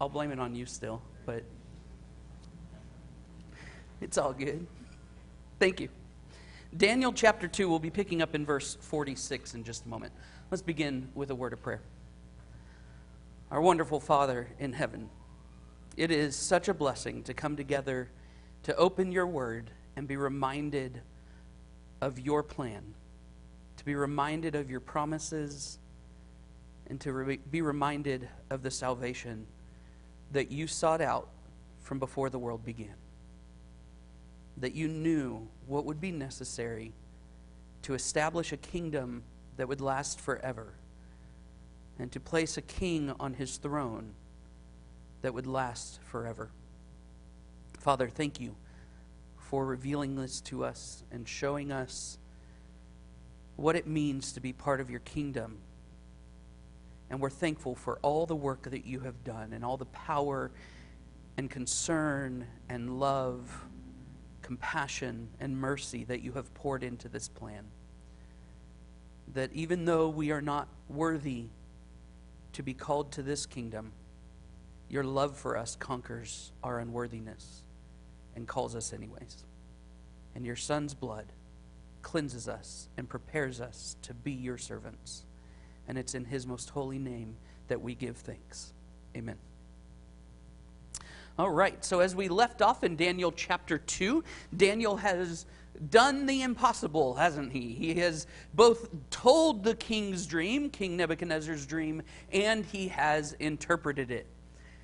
I'll blame it on you still, but it's all good. Thank you. Daniel chapter 2, we'll be picking up in verse 46 in just a moment. Let's begin with a word of prayer. Our wonderful Father in heaven, it is such a blessing to come together to open your word and be reminded of your plan, to be reminded of your promises, and to be reminded of the salvation that you sought out from before the world began. That you knew what would be necessary to establish a kingdom that would last forever, and to place a king on his throne that would last forever. Father, thank you for revealing this to us and showing us what it means to be part of your kingdom. And we're thankful for all the work that you have done and all the power and concern and love, compassion and mercy that you have poured into this plan. That even though we are not worthy to be called to this kingdom, your love for us conquers our unworthiness and calls us anyways. And your Son's blood cleanses us and prepares us to be your servants. And it's in his most holy name that we give thanks. Amen. All right, so as we left off in Daniel chapter 2, Daniel has done the impossible, hasn't he? He has both told the king's dream, King Nebuchadnezzar's dream, and he has interpreted it.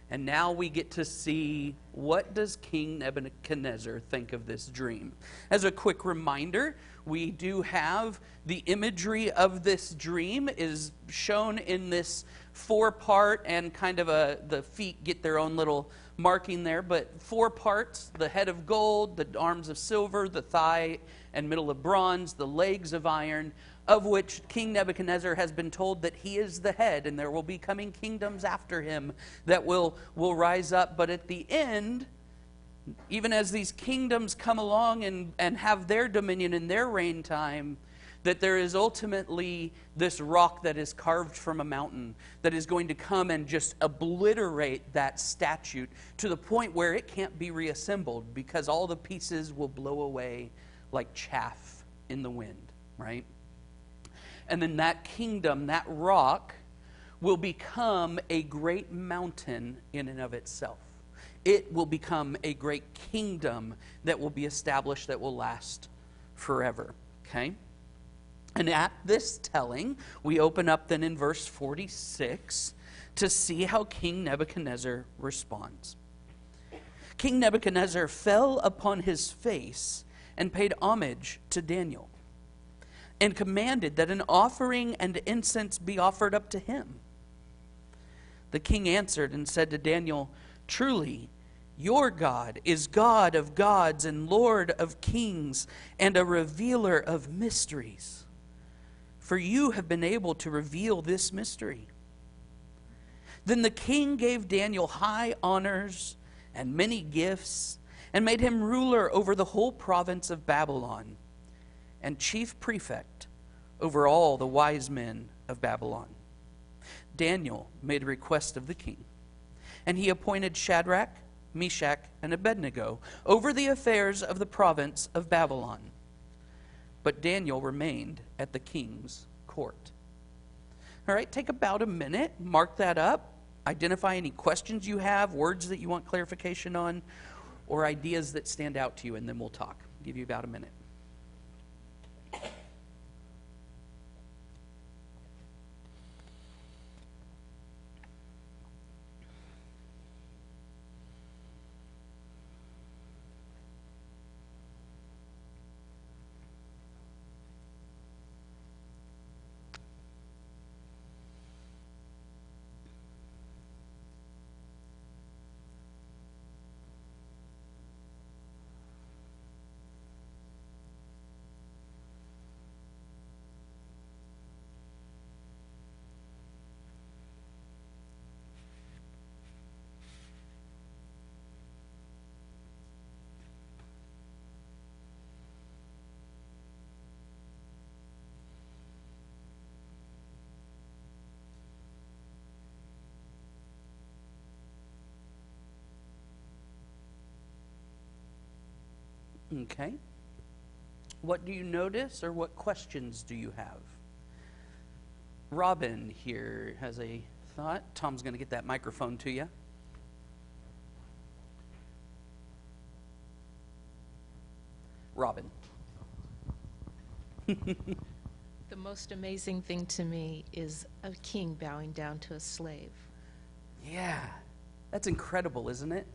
And now we get to see, what does King Nebuchadnezzar think of this dream? As a quick reminder, we do have the imagery of this dream is shown in this 4-part, and kind of the feet get their own little marking there, but 4 parts: the head of gold, the arms of silver, the thigh and middle of bronze, the legs of iron, of which King Nebuchadnezzar has been told that he is the head, and there will be coming kingdoms after him that will rise up. But at the end, even as these kingdoms come along and have their dominion in their reign time, that there is ultimately this rock that is carved from a mountain that is going to come and just obliterate that statue to the point where it can't be reassembled, because all the pieces will blow away like chaff in the wind, right? And then that kingdom, that rock, will become a great mountain in and of itself. It will become a great kingdom that will be established, that will last forever, okay? And at this telling, we open up then in verse 46 to see how King Nebuchadnezzar responds. King Nebuchadnezzar fell upon his face and paid homage to Daniel, and commanded that an offering and incense be offered up to him. The king answered and said to Daniel, "Truly, your God is God of gods and Lord of kings, and a revealer of mysteries. For you have been able to reveal this mystery." Then the king gave Daniel high honors and many gifts, and made him ruler over the whole province of Babylon, and chief prefect over all the wise men of Babylon. Daniel made a request of the king, and he appointed Shadrach, Meshach, and Abednego over the affairs of the province of Babylon. But Daniel remained at the king's court. All right, take about a minute, mark that up, identify any questions you have, words that you want clarification on, or ideas that stand out to you, and then we'll talk. I'll give you about a minute. Okay. What do you notice, or what questions do you have? Robin here has a thought. Tom's going to get that microphone to you. Robin. The most amazing thing to me is a king bowing down to a slave. Yeah, that's incredible, isn't it?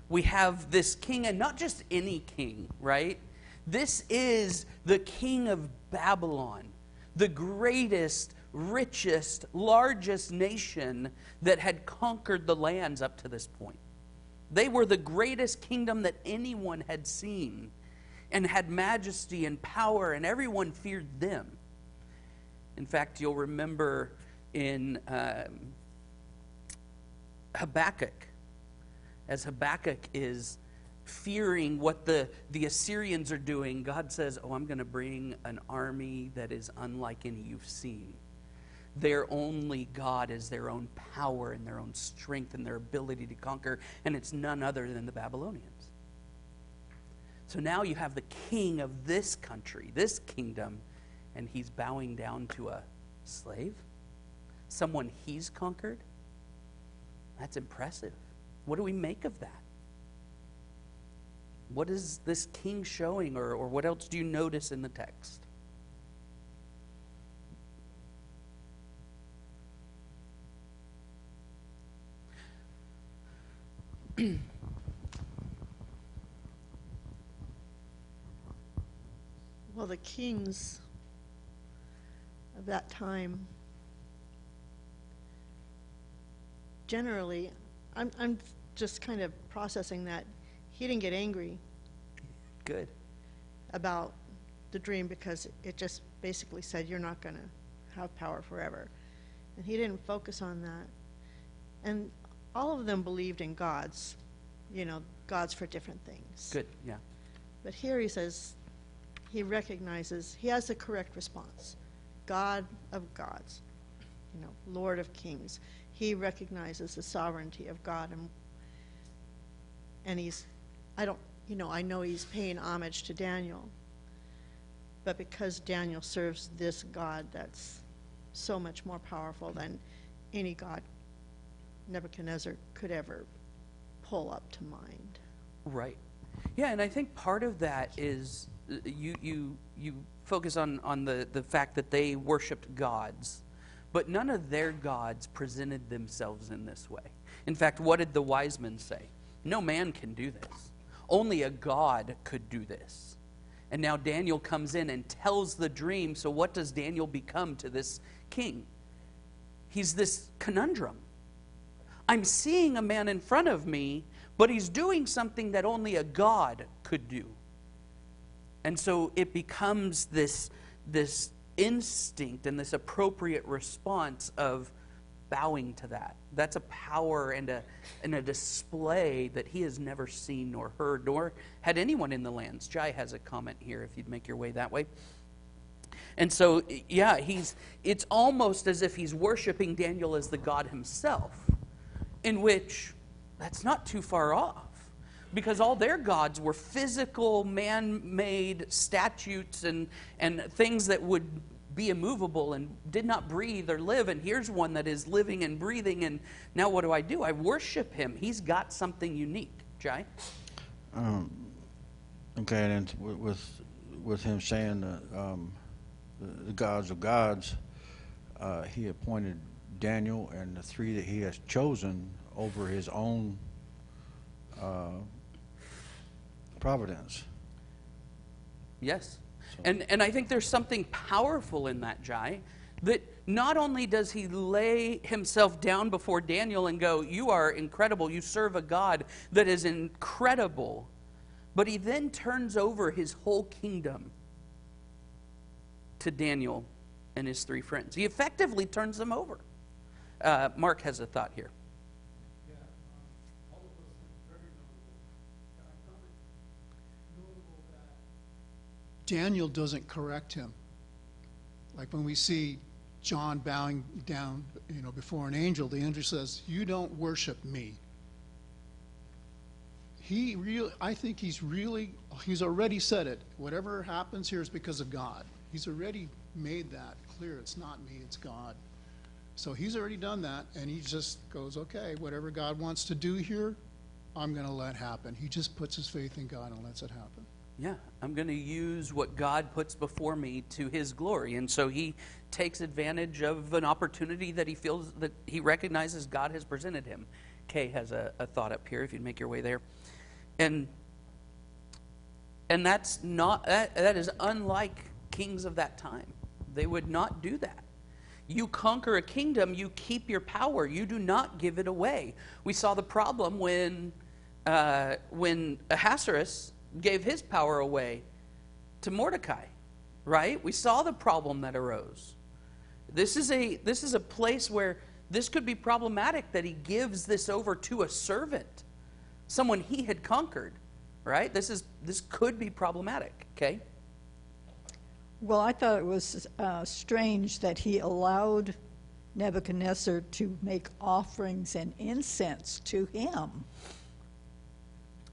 We have this king, and not just any king, right? This is the king of Babylon, the greatest, richest, largest nation that had conquered the lands up to this point. They were the greatest kingdom that anyone had seen, and had majesty and power, and everyone feared them. In fact, you'll remember in Habakkuk, as Habakkuk is fearing what the Assyrians are doing, God says, oh, I'm going to bring an army that is unlike any you've seen. Their only God is their own power and their own strength and their ability to conquer, and it's none other than the Babylonians. So now you have the king of this country, this kingdom, and he's bowing down to a slave, someone he's conquered. That's impressive. What do we make of that? What is this king showing, or what else do you notice in the text? Well, the kings of that time, generally, I'm just kind of processing that he didn't get angry Good. about the dream because it just basically said you're not going to have power forever. And he didn't focus on that. And all of them believed in gods, gods for different things. Good, yeah. But here he says, he recognizes, he has the correct response. God of gods, Lord of kings. He recognizes the sovereignty of God, and I know he's paying homage to Daniel, but because Daniel serves this God that's so much more powerful than any God Nebuchadnezzar could ever pull up to mind. Right. Yeah, and I think part of that is you focus on the fact that they worshipped gods, but none of their gods presented themselves in this way. In fact, what did the wise men say? No man can do this. Only a God could do this. And now Daniel comes in and tells the dream, so what does Daniel become to this king? He's this conundrum. I'm seeing a man in front of me, but he's doing something that only a God could do. And so it becomes this instinct and this appropriate response of bowing to that. That's a power and a display that he has never seen nor heard, nor had anyone in the lands. Jai has a comment here, if you'd make your way that way. And so, yeah, it's almost as if he's worshiping Daniel as the God himself, in which that's not too far off, because all their gods were physical, man-made statutes and things that would be immovable and did not breathe or live, and here's one that is living and breathing, and now what do? I worship him. He's got something unique. Jai? Okay, and with him saying the gods of gods, he appointed Daniel and the three that he has chosen over his own providence. Yes. So. And I think there's something powerful in that, Jai, that not only does he lay himself down before Daniel and go, you are incredible, you serve a God that is incredible, but he then turns over his whole kingdom to Daniel and his three friends. He effectively turns them over. Mark has a thought here. Daniel doesn't correct him. Like when we see John bowing down, before an angel, the angel says, "You don't worship me." I think he's already said it. Whatever happens here is because of God. He's already made that clear. It's not me, it's God. So he's already done that, and he just goes, okay, whatever God wants to do here, I'm going to let happen. He just puts his faith in God and lets it happen. Yeah, I'm going to use what God puts before me to his glory. And so he takes advantage of an opportunity that he feels, that he recognizes God has presented him. Kay has a thought up here, if you'd make your way there. And that's not, that is unlike kings of that time. They would not do that. You conquer a kingdom, you keep your power. You do not give it away. We saw the problem when Ahasuerus gave his power away to Mordecai, right? We saw the problem that arose. This is a place where this could be problematic, that he gives this over to a servant, someone he had conquered, right? This could be problematic, okay? Well, I thought it was strange that he allowed Nebuchadnezzar to make offerings and incense to him.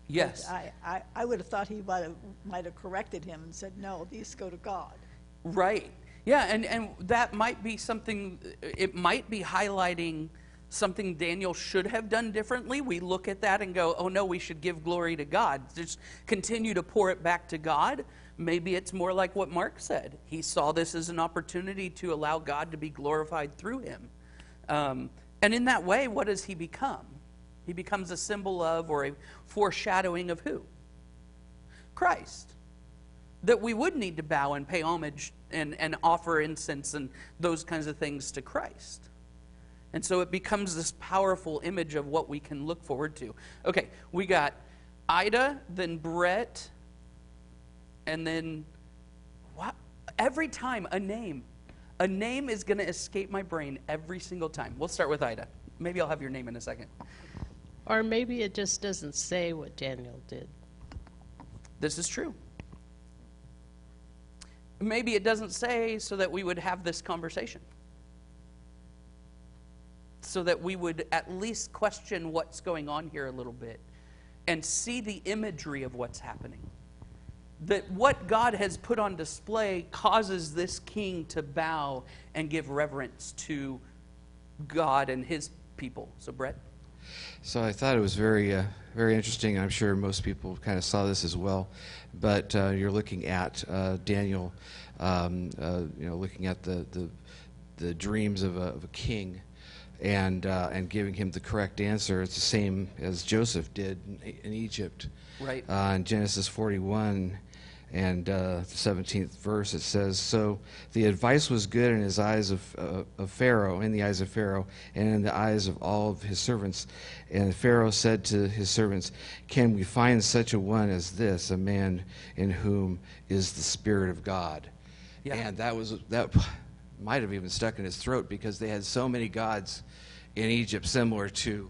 Yes. I would have thought he might have corrected him and said, no, these go to God. Right. Yeah, and that might be something, it might be highlighting something Daniel should have done differently. We look at that and go, oh no, we should give glory to God. Just continue to pour it back to God. Maybe it's more like what Mark said. He saw this as an opportunity to allow God to be glorified through him. And in that way, what does he become? He becomes a symbol of, or a foreshadowing of who? Christ. That we would need to bow and pay homage and offer incense and those kinds of things to Christ. And so it becomes this powerful image of what we can look forward to. Okay, we got Ida, then Brett, and then what? Every time a name is going to escape my brain every single time. We'll start with Ida. Maybe I'll have your name in a second. Or maybe it just doesn't say what Daniel did. This is true. Maybe it doesn't say so that we would have this conversation, so that we would at least question what's going on here a little bit and see the imagery of what's happening. That what God has put on display causes this king to bow and give reverence to God and his people. So, Brett? So I thought it was very, very interesting. I'm sure most people kind of saw this as well. But you're looking at Daniel, looking at the dreams of a king, and giving him the correct answer. It's the same as Joseph did in Egypt. Right. In Genesis 41 and the 17th verse, it says, "So the advice was good in his eyes of Pharaoh, in the eyes of Pharaoh, and in the eyes of all of his servants. And Pharaoh said to his servants, 'Can we find such a one as this, a man in whom is the Spirit of God?'" Yeah. And that might have even stuck in his throat, because they had so many gods in Egypt similar to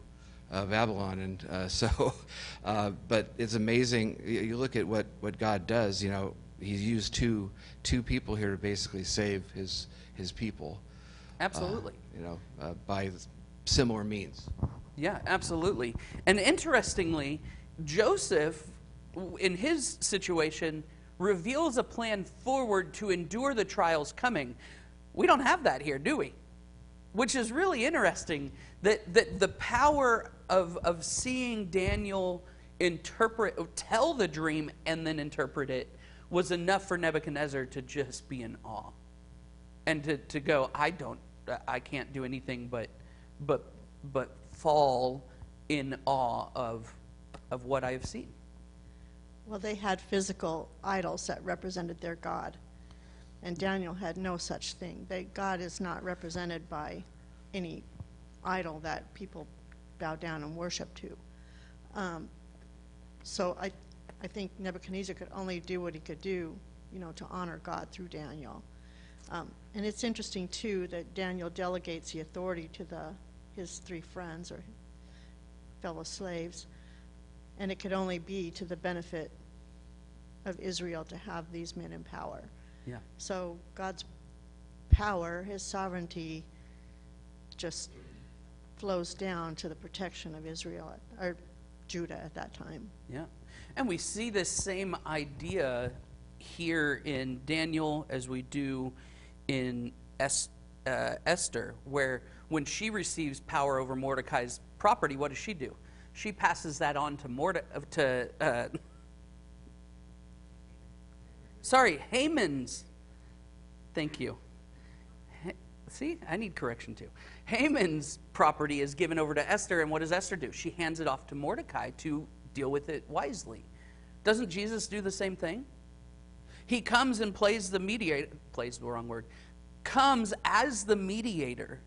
Babylon, and but it's amazing. You look at what God does. He's used two people here to basically save his people. Absolutely. By similar means. Yeah, absolutely. And interestingly, Joseph, in his situation, reveals a plan forward to endure the trials coming. We don't have that here, do we? Which is really interesting, that the power of seeing Daniel tell the dream and then interpret it was enough for Nebuchadnezzar to just be in awe. And to go, I can't do anything but fall in awe of what I've seen. Well, they had physical idols that represented their God, and Daniel had no such thing. God is not represented by any idol that people bow down and worship to. So I think Nebuchadnezzar could only do what he could do, to honor God through Daniel. And it's interesting, too, that Daniel delegates the authority to his three friends or fellow slaves, and it could only be to the benefit of Israel to have these men in power. Yeah. So God's power, his sovereignty, just flows down to the protection of Israel, or Judah at that time. Yeah. And we see this same idea here in Daniel as we do in Esther, where when she receives power over Mordecai's property, what does she do? She passes that on to Haman's. Thank you. See, I need correction too. Haman's property is given over to Esther, and what does Esther do? She hands it off to Mordecai to deal with it wisely. Doesn't Jesus do the same thing? He comes and plays the mediator, plays the wrong word, comes as the mediator,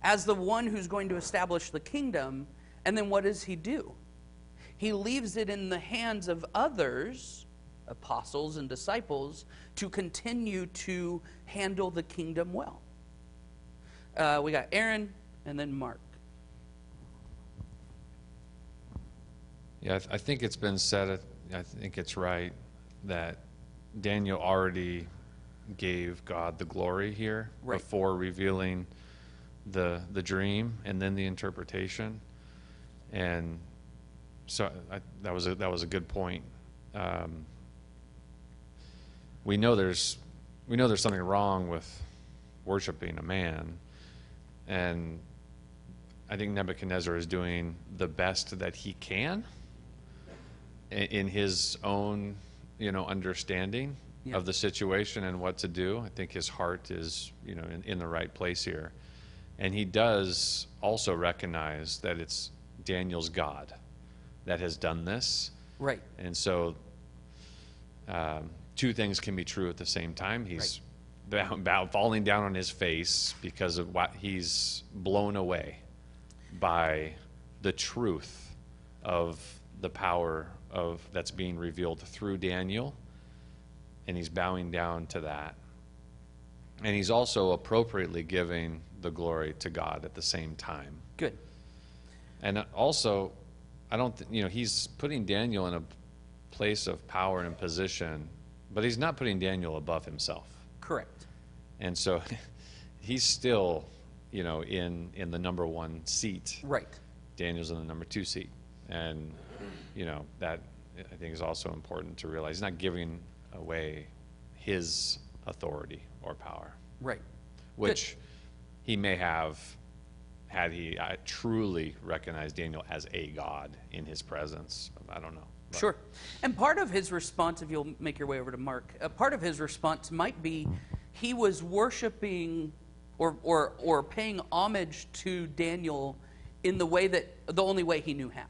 as the one who's going to establish the kingdom, and then what does he do? He leaves it in the hands of others, apostles and disciples, to continue to handle the kingdom well. We got Aaron and then Mark. Yeah, I think it's been said, I think it's right, that Daniel already gave God the glory here before revealing the dream and then the interpretation. And so that was a good point. We know there's something wrong with worshiping a man, and I think Nebuchadnezzar is doing the best that he can in his own, understanding of the situation and what to do. I think his heart is, in the right place here. And he does also recognize that it's Daniel's God that has done this. Right. And so two things can be true at the same time. He's falling down on his face because of what he's blown away by the truth of the power of that's being revealed through Daniel, and he's bowing down to that. And he's also appropriately giving the glory to God at the same time. Good. And also, he's putting Daniel in a place of power and position, but he's not putting Daniel above himself. Correct. And so he's still, in the number one seat. Right. Daniel's in the number two seat. And, that I think is also important to realize. He's not giving away his authority or power. Right. Which he may have had he truly recognized Daniel as a god in his presence. I don't know. But. Sure. And part of his response, if you'll make your way over to Mark, part of his response might be he was worshiping or paying homage to Daniel in the way the only way he knew how.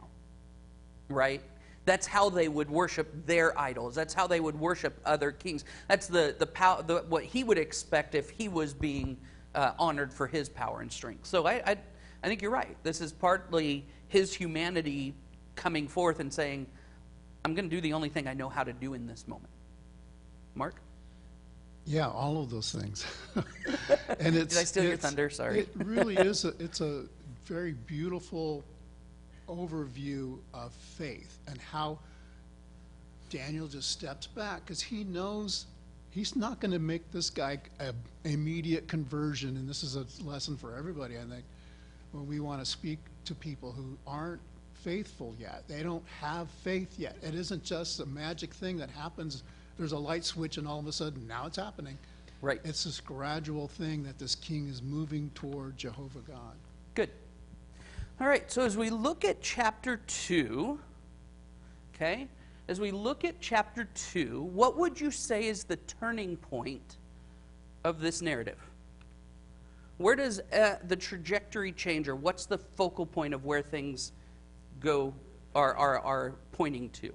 Right? That's how they would worship their idols. That's how they would worship other kings. That's what he would expect if he was being honored for his power and strength. So I think you're right. This is partly his humanity coming forth and saying, I'm going to do the only thing I know how to do in this moment. Mark? Yeah, all of those things. And Did I steal your thunder? Sorry. It really is. It's a very beautiful overview of faith and how Daniel just steps back because he knows he's not going to make this guy an immediate conversion. And this is a lesson for everybody, I think, when we want to speak to people who aren't faithful yet. They don't have faith yet. It isn't just a magic thing that happens. There's a light switch and all of a sudden now it's happening. Right. It's this gradual thing that this king is moving toward Jehovah God. Good. All right, so as we look at chapter 2, okay, as we look at chapter 2, what would you say is the turning point of this narrative? Where does the trajectory change, or what's the focal point of where things go, are pointing to?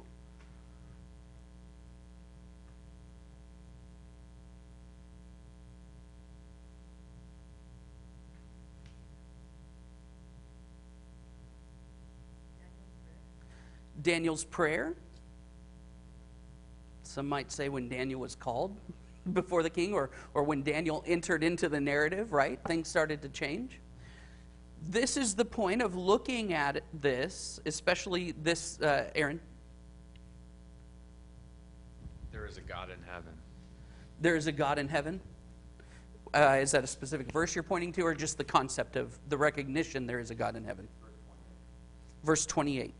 Daniel's prayer. Some might say when Daniel was called before the king, or when Daniel entered into the narrative, right? Things started to change. This is the point of looking at this, especially this, Aaron. There is a God in heaven. There is a God in heaven. Is that a specific verse you're pointing to, or just the concept of the recognition there is a God in heaven? Verse 28.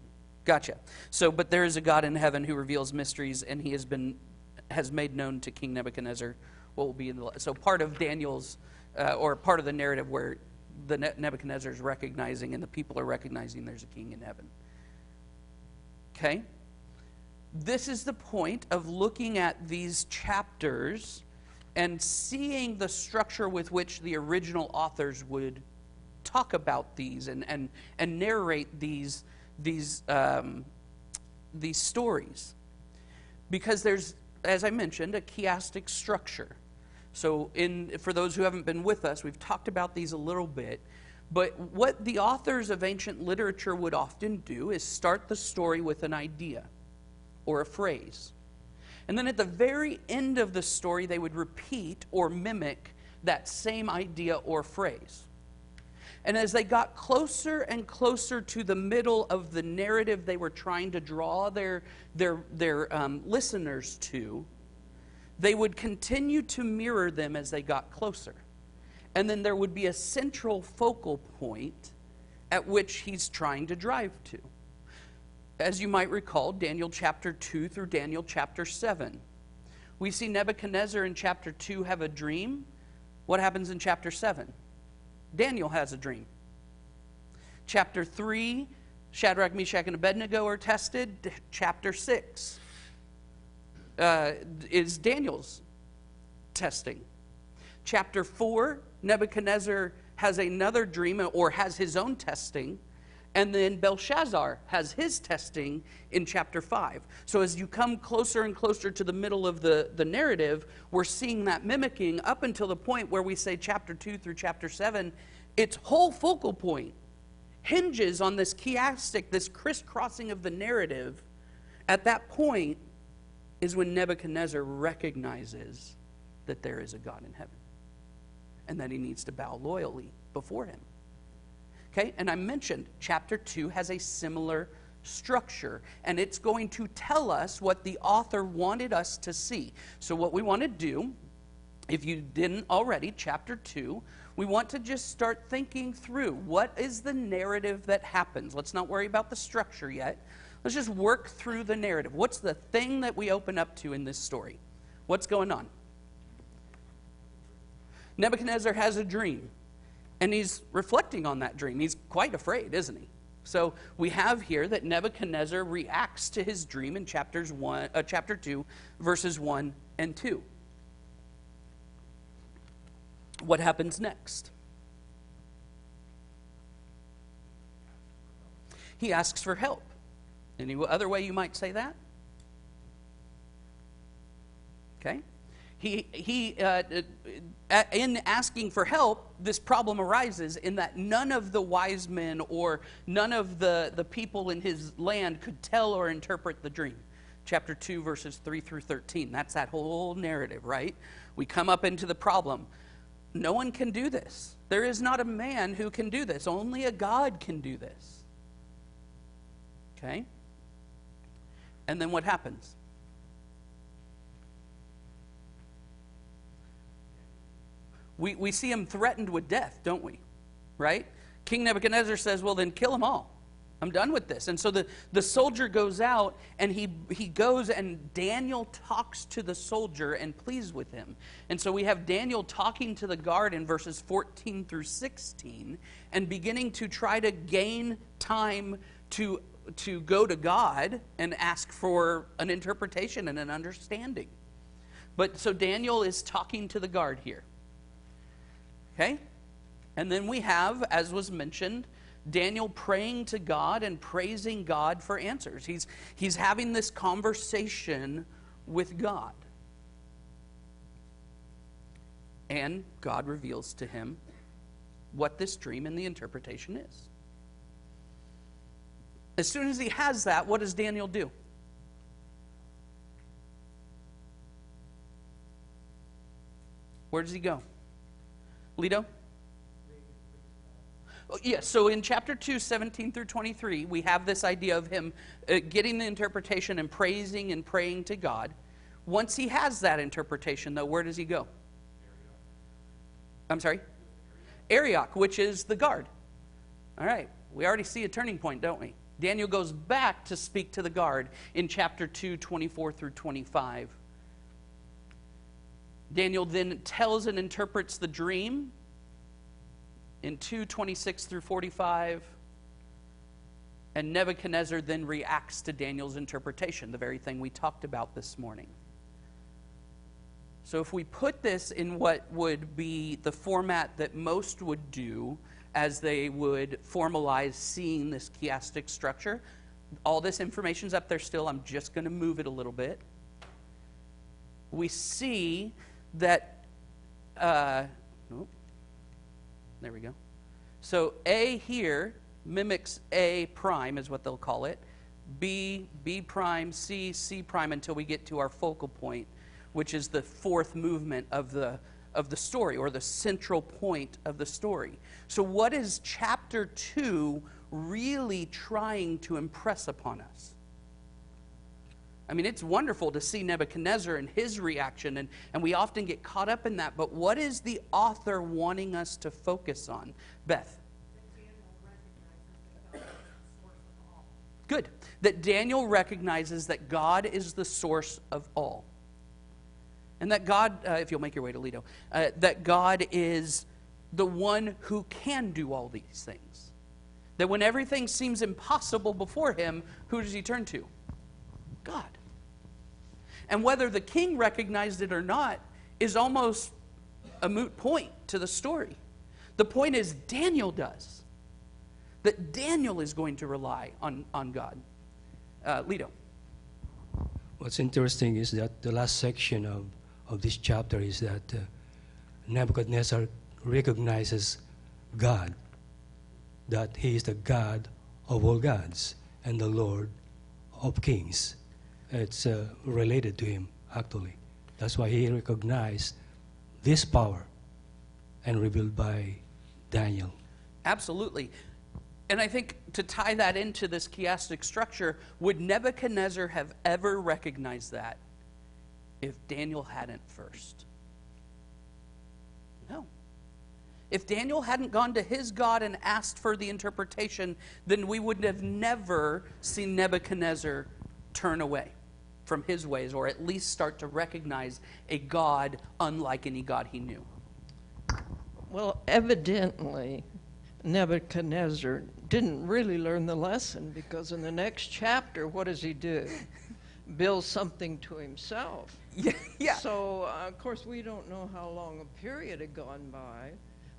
Gotcha. So, but there is a God in heaven who reveals mysteries, and he has made known to King Nebuchadnezzar what will be in the. So part of Daniel's, or part of the narrative where the Nebuchadnezzar is recognizing and the people are recognizing there's a king in heaven. Okay? This is the point of looking at these chapters and seeing the structure with which the original authors would talk about these and narrate these stories. Because there's, as I mentioned, a chiastic structure. So for those who haven't been with us, we've talked about these a little bit. But what the authors of ancient literature would often do is start the story with an idea or a phrase. And then at the very end of the story, they would repeat or mimic that same idea or phrase. And as they got closer and closer to the middle of the narrative they were trying to draw their listeners to, they would continue to mirror them as they got closer. And then there would be a central focal point at which he's trying to drive to. As you might recall, Daniel chapter 2 through Daniel chapter 7. We see Nebuchadnezzar in chapter 2 have a dream. What happens in chapter 7? Daniel has a dream. Chapter 3, Shadrach, Meshach, and Abednego are tested. Chapter 6 is Daniel's testing. Chapter 4, Nebuchadnezzar has another dream or has his own testing. And then Belshazzar has his testing in chapter 5. So as you come closer and closer to the middle of the narrative, we're seeing that mimicking up until the point where we say chapter 2 through chapter 7, its whole focal point hinges on this chiastic, this crisscrossing of the narrative. At that point is when Nebuchadnezzar recognizes that there is a God in heaven and that he needs to bow loyally before him. Okay, and I mentioned chapter 2 has a similar structure, and it's going to tell us what the author wanted us to see. So what we want to do, if you didn't already, chapter 2, we want to just start thinking through what is the narrative that happens. Let's not worry about the structure yet. Let's just work through the narrative. What's the thing that we open up to in this story? What's going on? Nebuchadnezzar has a dream. And he's reflecting on that dream. He's quite afraid, isn't he? So we have here that Nebuchadnezzar reacts to his dream in chapter 2, verses 1 and 2. What happens next? He asks for help. Any other way you might say that? Okay. In asking for help, this problem arises in that none of the wise men or none of the people in his land could tell or interpret the dream. Chapter 2, verses 3 through 13. That's that whole narrative, right? We come up into the problem. No one can do this. There is not a man who can do this. Only a God can do this. Okay? And then what happens? We see him threatened with death, don't we? Right? King Nebuchadnezzar says, well, then kill them all. I'm done with this. And so the soldier goes out, and he goes, and Daniel talks to the soldier and pleads with him. And so we have Daniel talking to the guard in verses 14 through 16 and beginning to try to gain time to go to God and ask for an interpretation and an understanding. But so Daniel is talking to the guard here. Okay? And then we have, as was mentioned, Daniel praying to God and praising God for answers. He's having this conversation with God. And God reveals to him what this dream and the interpretation is. As soon as he has that, what does Daniel do? Where does he go? Lito? Oh, yeah, so in chapter 2, 17 through 23, we have this idea of him getting the interpretation and praising and praying to God. Once he has that interpretation, though, where does he go? I'm sorry? Arioch, which is the guard. All right, we already see a turning point, don't we? Daniel goes back to speak to the guard in chapter 2, 24 through 25. Daniel then tells and interprets the dream in 2, 26 through 45. And Nebuchadnezzar then reacts to Daniel's interpretation, the very thing we talked about this morning. So if we put this in what would be the format that most would do as they would formalize seeing this chiastic structure, all this information's up there still. I'm just going to move it a little bit. We see that, there we go. So A here mimics A prime is what they'll call it. B, B prime, C, C prime until we get to our focal point, which is the fourth movement of the story, or the central point of the story. So what is chapter 2 really trying to impress upon us? I mean, it's wonderful to see Nebuchadnezzar and his reaction, and we often get caught up in that, but what is the author wanting us to focus on? Beth? Good. That Daniel recognizes that God is the source of all. And that God, if you'll make your way to Lido, that God is the one who can do all these things. That when everything seems impossible before him, who does he turn to? God. And whether the king recognized it or not is almost a moot point to the story. The point is Daniel does. That Daniel is going to rely on God. Lido. What's interesting is that the last section of this chapter is that Nebuchadnezzar recognizes God, that he is the God of all gods and the Lord of kings. It's related to him, actually. That's why he recognized this power and revealed by Daniel. Absolutely. And I think to tie that into this chiastic structure, would Nebuchadnezzar have ever recognized that if Daniel hadn't first? No. If Daniel hadn't gone to his God and asked for the interpretation, then we would have never seen Nebuchadnezzar turn away from his ways, or at least start to recognize a God unlike any God he knew. Well, evidently, Nebuchadnezzar didn't really learn the lesson, because in the next chapter, what does he do? Build something to himself. Yeah. So, of course, we don't know how long a period had gone by,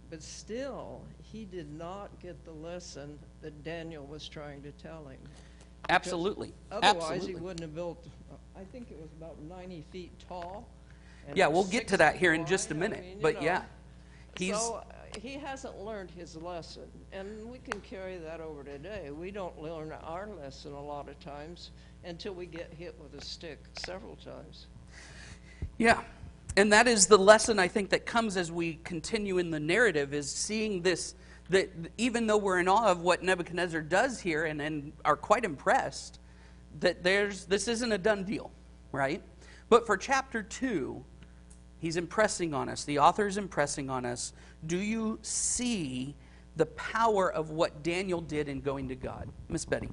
but still, he did not get the lesson that Daniel was trying to tell him. Absolutely. Otherwise, Absolutely. he wouldn't have built, I think it was about 90 feet tall. And Yeah, it was we'll get to that here in 6 just a wide. minute. I mean, you But know. yeah, So he hasn't learned his lesson, and we can carry that over today. We don't learn our lesson a lot of times until we get hit with a stick several times. Yeah, and that is the lesson I think that comes as we continue in the narrative, is seeing this, that even though we're in awe of what Nebuchadnezzar does here and are quite impressed, that this isn't a done deal, right? But for chapter 2, he's impressing on us, the author is impressing on us, do you see the power of what Daniel did in going to God? Miss Betty.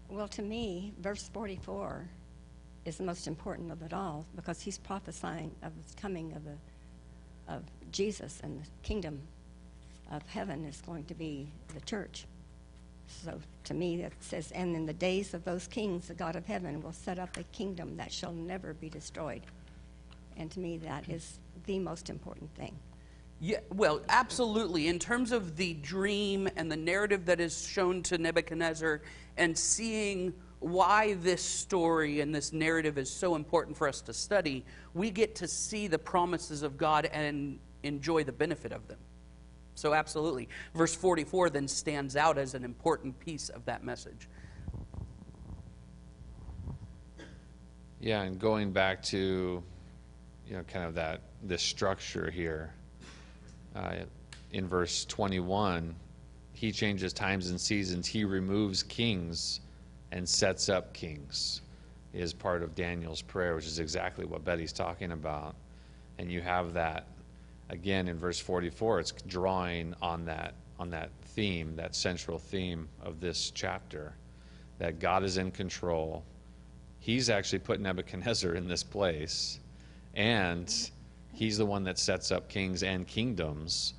Well, to me, verse 44 is the most important of it all, because he's prophesying of the coming of Jesus, and the kingdom of heaven is going to be the church. So to me it says, and in the days of those kings, the God of heaven will set up a kingdom that shall never be destroyed. And to me that is the most important thing. Yeah, well, absolutely. In terms of the dream and the narrative that is shown to Nebuchadnezzar, and seeing why this story and this narrative is so important for us to study, we get to see the promises of God and enjoy the benefit of them. So absolutely. Verse 44 then stands out as an important piece of that message. Yeah, and going back to, kind of this structure here, in verse 21, he changes times and seasons. He removes kings and sets up kings, is part of Daniel's prayer, which is exactly what Betty's talking about. And you have that, again, in verse 44, it's drawing on that on that theme, that central theme of this chapter, that God is in control. He's actually put Nebuchadnezzar in this place, and he's the one that sets up kings and kingdoms.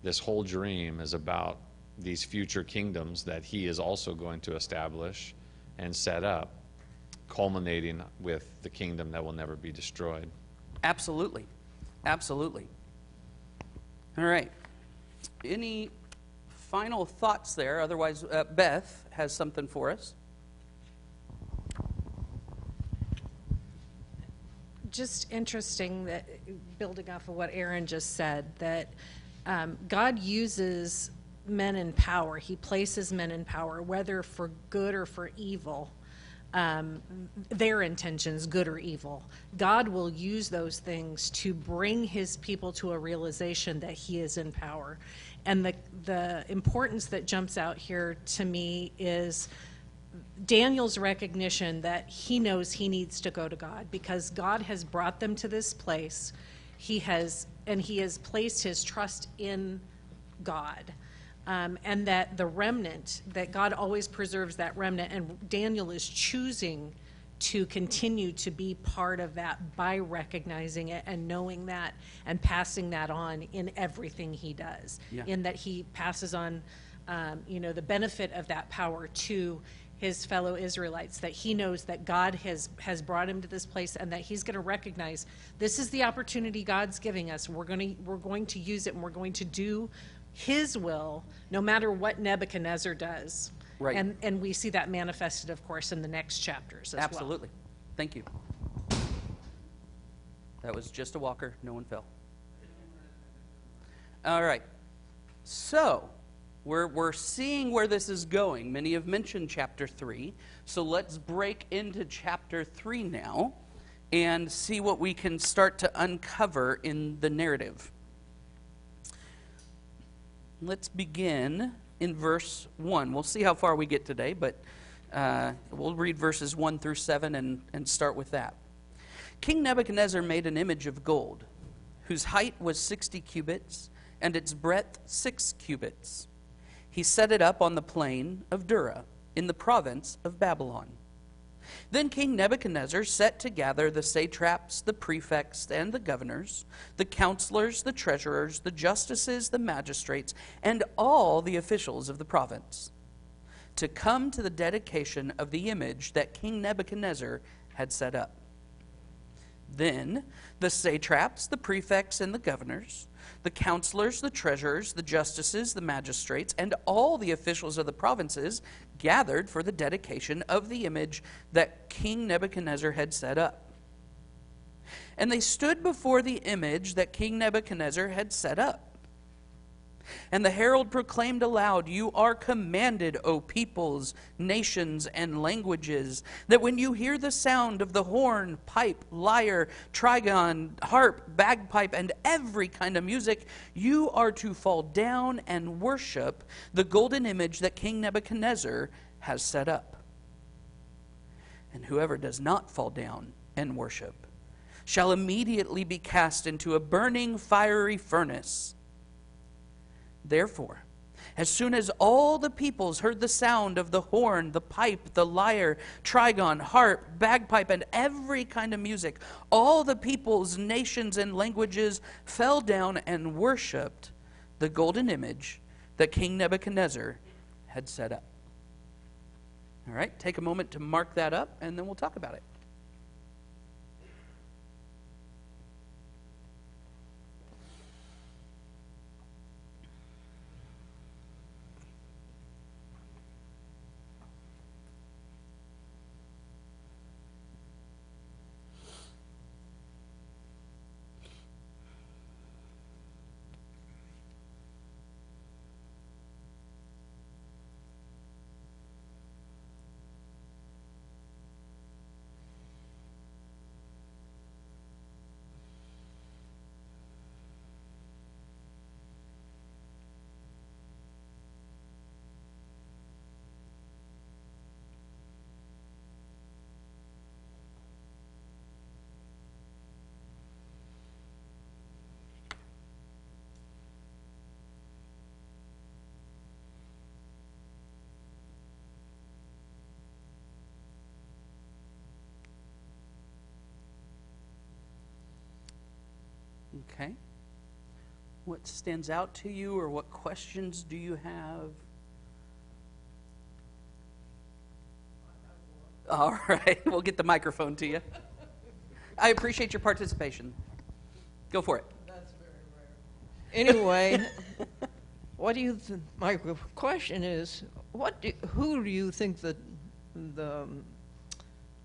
This whole dream is about these future kingdoms that he is also going to establish and set up, culminating with the kingdom that will never be destroyed. Absolutely. Absolutely. All right. Any final thoughts there? Otherwise, Beth has something for us. Just interesting that, building off of what Aaron just said, that God uses men in power. He places men in power, whether for good or for evil. Their intentions, good or evil. God will use those things to bring his people to a realization that he is in power. And the importance that jumps out here to me is Daniel's recognition that he knows he needs to go to God because God has brought them to this place. He has placed his trust in God. And that the remnant, that God always preserves that remnant, and Daniel is choosing to continue to be part of that by recognizing it and knowing that and passing that on in everything he does. Yeah. In that he passes on, the benefit of that power to his fellow Israelites, that he knows that God has brought him to this place and that he's going to recognize this is the opportunity God's giving us. We're going to use it, and we're going to do his will, no matter what Nebuchadnezzar does. Right. And we see that manifested, of course, in the next chapters as well. Absolutely. Thank you. That was just a walker. No one fell. All right. So, we're seeing where this is going. Many have mentioned chapter 3. So let's break into chapter 3 now and see what we can start to uncover in the narrative. Let's begin in verse 1. We'll see how far we get today, but we'll read verses 1 through 7 and start with that. King Nebuchadnezzar made an image of gold, whose height was 60 cubits, and its breadth 6 cubits. He set it up on the plain of Dura, in the province of Babylon. Then King Nebuchadnezzar set together the satraps, the prefects, and the governors, the counselors, the treasurers, the justices, the magistrates, and all the officials of the province, to come to the dedication of the image that King Nebuchadnezzar had set up. Then the satraps, the prefects, and the governors, the counselors, the treasurers, the justices, the magistrates, and all the officials of the provinces gathered for the dedication of the image that King Nebuchadnezzar had set up. And they stood before the image that King Nebuchadnezzar had set up. And the herald proclaimed aloud, "You are commanded, O peoples, nations, and languages, that when you hear the sound of the horn, pipe, lyre, trigon, harp, bagpipe, and every kind of music, you are to fall down and worship the golden image that King Nebuchadnezzar has set up. And whoever does not fall down and worship shall immediately be cast into a burning fiery furnace. Therefore, as soon as all the peoples heard the sound of the horn, the pipe, the lyre, trigon, harp, bagpipe, and every kind of music, all the peoples, nations, and languages fell down and worshipped the golden image that King Nebuchadnezzar had set up." All right, take a moment to mark that up, and then we'll talk about it. Okay. What stands out to you, or what questions do you have? All right, we'll get the microphone to you. I appreciate your participation. Go for it. That's very rare. Anyway, what do you my question is, who do you think the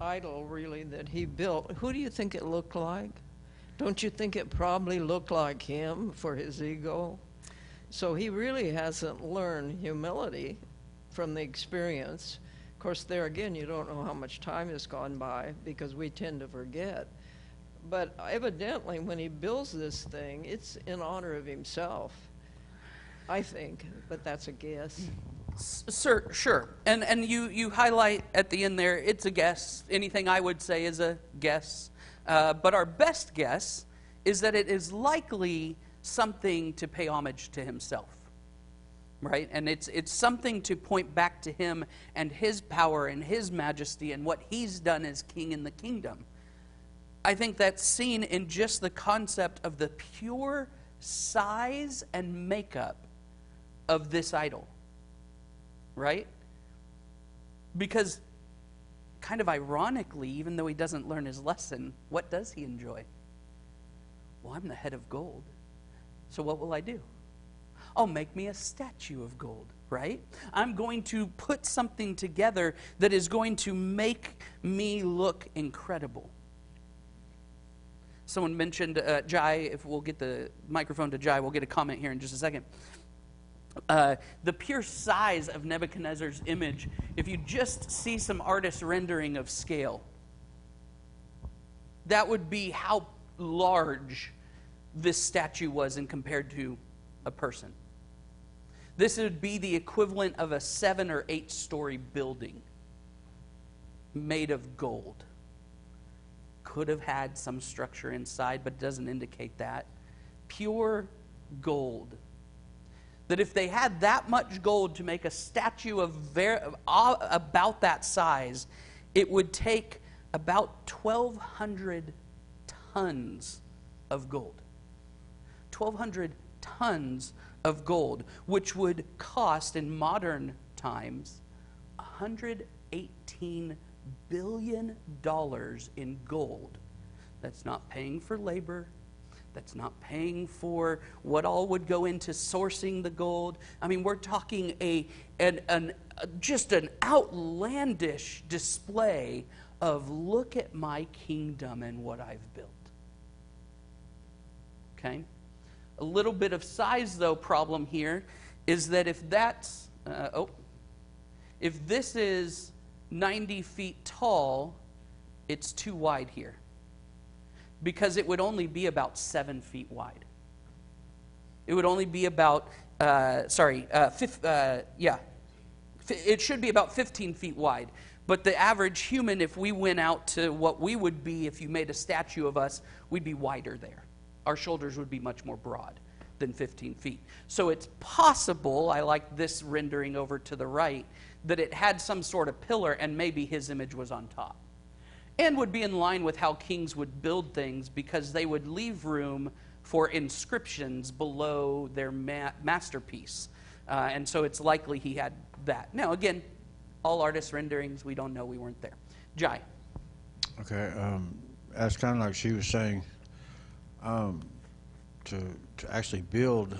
idol really that he built, who do you think it looked like? Don't you think it probably looked like him for his ego? So he really hasn't learned humility from the experience. Of course, there again, you don't know how much time has gone by because we tend to forget. But evidently, when he builds this thing, it's in honor of himself, I think, but that's a guess. Sir, sure. And you highlight at the end there, it's a guess. Anything I would say is a guess. But our best guess is that it is likely something to pay homage to himself. Right? And it's something to point back to him and his power and his majesty and what he's done as king in the kingdom. I think that's seen in just the concept of the pure size and makeup of this idol. Right? Because kind of ironically, even though he doesn't learn his lesson, what does he enjoy? Well, I'm the head of gold. So what will I do? Oh, make me a statue of gold, right? I'm going to put something together that is going to make me look incredible. Someone mentioned Jai. If we'll get the microphone to Jai, we'll get a comment here in just a second. The pure size of Nebuchadnezzar's image, if you just see some artist rendering of scale, that would be how large this statue was in compared to a person. This would be the equivalent of a 7 or 8 story building made of gold. Could have had some structure inside, but it doesn't indicate that. Pure gold. That if they had that much gold to make a statue of about that size, it would take about 1,200 tons of gold. 1,200 tons of gold, which would cost in modern times $118 billion in gold. That's not paying for labor. That's not paying for what all would go into sourcing the gold. I mean, we're talking just an outlandish display of look at my kingdom and what I've built. Okay? A little bit of size, though, problem here is that if that's, if this is 90 feet tall, it's too wide here. Because it would only be about 7 feet wide. It would only be about, it should be about 15 feet wide. But the average human, if we went out to what we would be if you made a statue of us, we'd be wider there. Our shoulders would be much more broad than 15 feet. So it's possible, I like this rendering over to the right, that it had some sort of pillar and maybe his image was on top. And would be in line with how kings would build things because they would leave room for inscriptions below their masterpiece. And so it's likely he had that. Now, again, all artist renderings, we don't know, we weren't there. Jai. Okay, that's kind of like she was saying, to actually build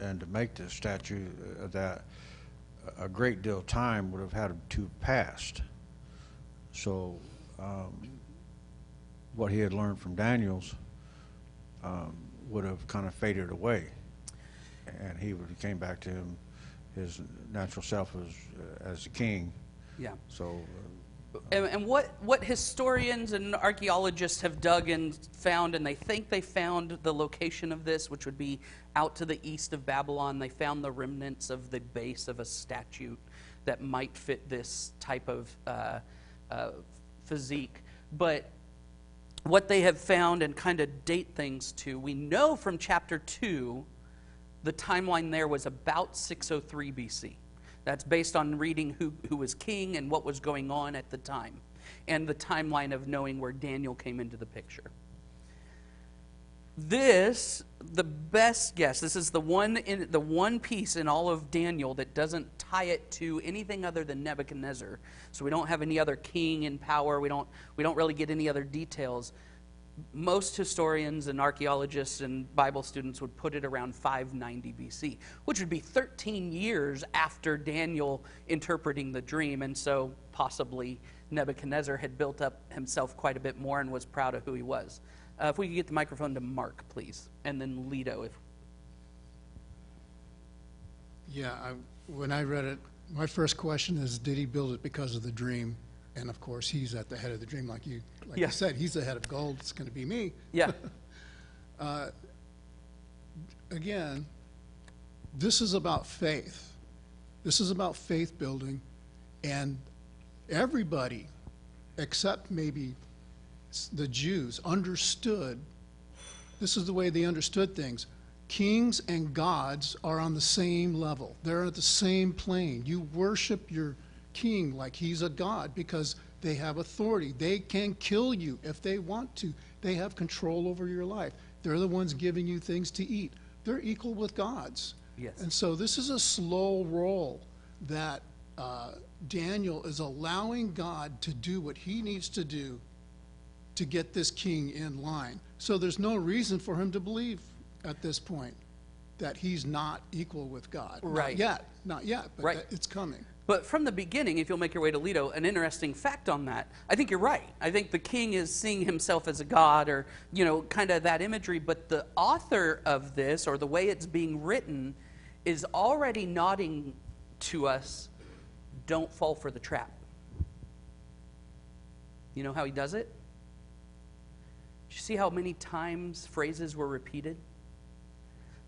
and to make the statue that a great deal of time would have had to have passed. So what he had learned from Daniel's would have kind of faded away, and he came back to his natural self as a king. Yeah. So. And what historians and archaeologists have dug and found, and they think they found the location of this, which would be out to the east of Babylon. They found the remnants of the base of a statue that might fit this type of physique. But what they have found and kind of date things to, we know from chapter 2, the timeline there was about 603 BC. That's based on reading who was king and what was going on at the time, and the timeline of knowing where Daniel came into the picture. the best guess, this is the one piece in all of Daniel that doesn't tie it to anything other than Nebuchadnezzar. So we don't have any other king in power. We don't really get any other details. Most historians and archaeologists and Bible students would put it around 590 BC, which would be 13 years after Daniel interpreting the dream, and so possibly Nebuchadnezzar had built up himself quite a bit more and was proud of who he was. If we could get the microphone to Mark, please, and then Lito. Yeah, when I read it, my first question is, did he build it because of the dream? And of course, he's at the head of the dream, like you said. He's the head of gold. It's going to be me. Yeah. Again, this is about faith. This is about faith building, and everybody, except maybe the Jews, understood. This is the way they understood things. Kings and gods are on the same level. They're at the same plane. You worship your king like he's a god because they have authority. They can kill you if they want to. They have control over your life. They're the ones giving you things to eat. They're equal with gods. Yes. And so this is a slow roll that Daniel is allowing God to do what he needs to do to get this king in line. So there's no reason for him to believe at this point that he's not equal with God. Right. Not yet, but right. It's coming. But from the beginning, if you'll make your way to Lito, an interesting fact on that, I think you're right. I think the king is seeing himself as a god, or, kind of that imagery, but the author of this, or the way it's being written, is already nodding to us, don't fall for the trap. You know how he does it? Did you see how many times phrases were repeated?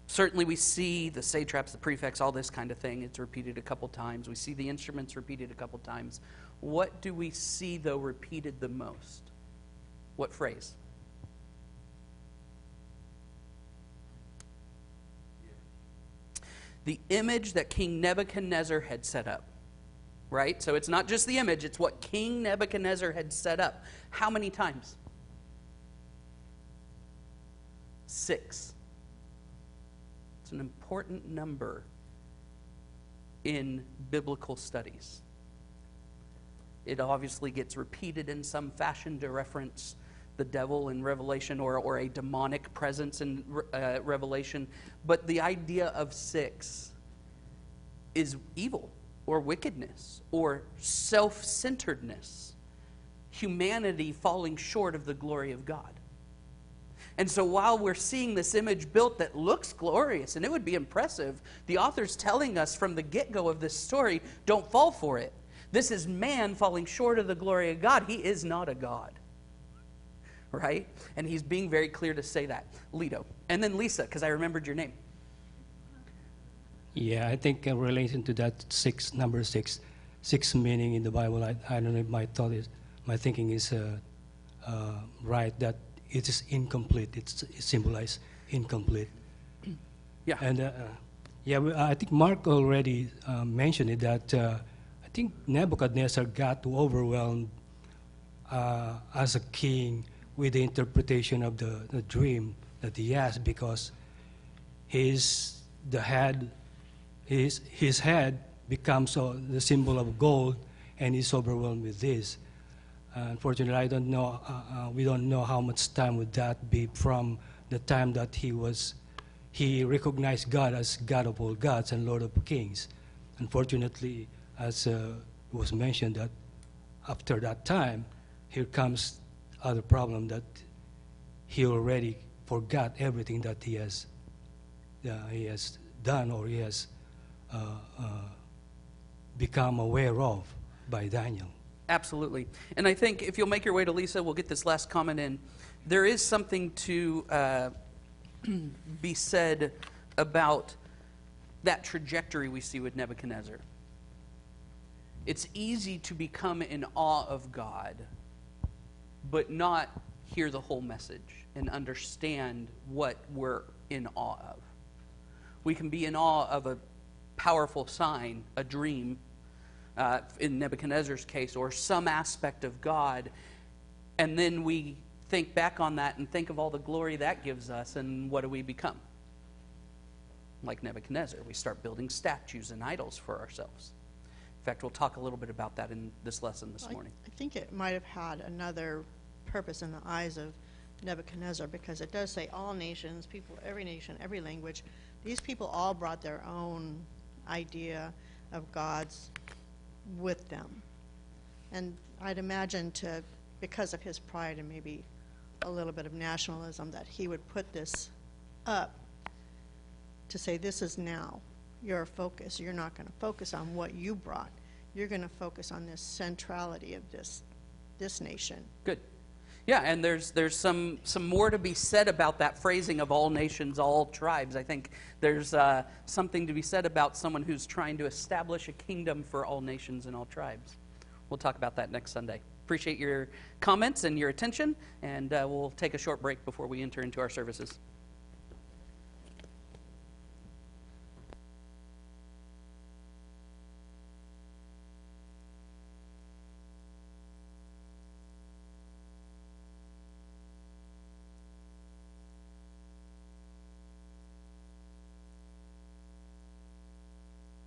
Certainly we see the satraps, the prefects, all this kind of thing. It's repeated a couple times. We see the instruments repeated a couple times. What do we see, though, repeated the most? What phrase? The image that King Nebuchadnezzar had set up. Right? So it's not just the image, it's what King Nebuchadnezzar had set up. How many times? 6. It's an important number in biblical studies. It obviously gets repeated in some fashion to reference the devil in Revelation, or a demonic presence in Revelation. But the idea of 6 is evil, or wickedness, or self-centeredness, humanity falling short of the glory of God. And so while we're seeing this image built that looks glorious, and it would be impressive, the author's telling us from the get-go of this story, don't fall for it. This is man falling short of the glory of God. He is not a god. Right? And he's being very clear to say that. Lito. And then Lisa, because I remembered your name. Yeah, I think in relation to that number six meaning in the Bible, I don't know if my thinking is right, that it is incomplete. It symbolizes incomplete. Yeah. And I think Mark already mentioned it, that I think Nebuchadnezzar got overwhelmed as a king with the interpretation of the dream that he has, because his head becomes the symbol of gold, and he's overwhelmed with this. Unfortunately, I don't know. We don't know how much time would that be from the time that he recognized God as God of all gods and Lord of kings. Unfortunately, as was mentioned, that after that time, here comes other problem, that he already forgot everything that he has done, or he has become aware of by Daniel. Absolutely. And I think if you'll make your way to Lisa, we'll get this last comment in. There is something to be said about that trajectory we see with Nebuchadnezzar. It's easy to become in awe of God, but not hear the whole message and understand what we're in awe of. We can be in awe of a powerful sign, a dream, in Nebuchadnezzar's case, or some aspect of God, and then we think back on that and think of all the glory that gives us, and what do we become? Like Nebuchadnezzar, we start building statues and idols for ourselves. In fact, we'll talk a little bit about that in this lesson this morning. I think it might have had another purpose in the eyes of Nebuchadnezzar, because it does say all nations, people, every nation, every language. These people all brought their own idea of gods with them. And I'd imagine because of his pride and maybe a little bit of nationalism, that he would put this up to say, this is now your focus. You're not going to focus on what you brought. You're going to focus on this centrality of this nation. Good. Yeah, and there's some more to be said about that phrasing of all nations, all tribes. I think there's something to be said about someone who's trying to establish a kingdom for all nations and all tribes. We'll talk about that next Sunday. Appreciate your comments and your attention, and we'll take a short break before we enter into our services.